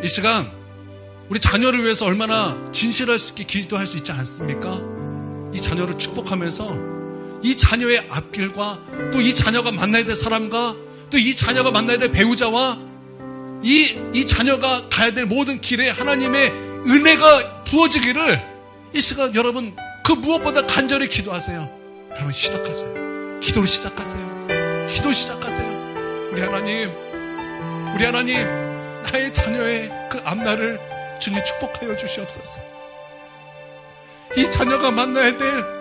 이 시간 우리 자녀를 위해서 얼마나 진실할 수 있게 기도할 수 있지 않습니까? 이 자녀를 축복하면서 이 자녀의 앞길과 또 이 자녀가 만나야 될 사람과 또 이 자녀가 만나야 될 배우자와 이 자녀가 가야 될 모든 길에 하나님의 은혜가 부어지기를 이 시간 여러분 그 무엇보다 간절히 기도하세요. 여러분 시작하세요. 기도를 시작하세요. 기도 시작하세요. 우리 하나님 나의 자녀의 그 앞날을 주님 축복하여 주시옵소서. 이 자녀가 만나야 될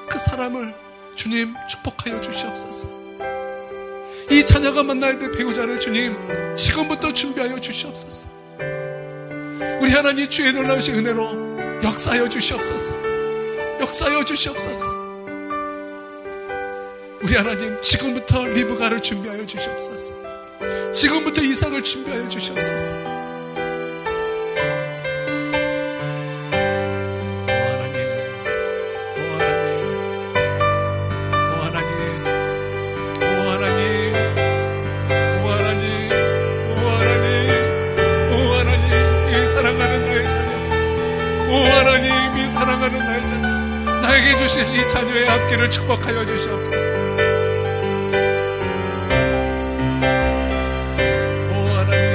그 사람을 주님 축복하여 주시옵소서. 이 자녀가 만나야 될 배우자를 주님 지금부터 준비하여 주시옵소서. 우리 하나님 주의 놀라우신 은혜로 역사하여 주시옵소서. 역사하여 주시옵소서. 우리 하나님 지금부터 리브가를 준비하여 주시옵소서. 지금부터 이삭을 준비하여 주시옵소서. 사랑하는 나의 자녀, 나에게 주신 이 자녀의 앞길을 축복하여 주시옵소서. 오 하나님,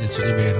예수님의 이름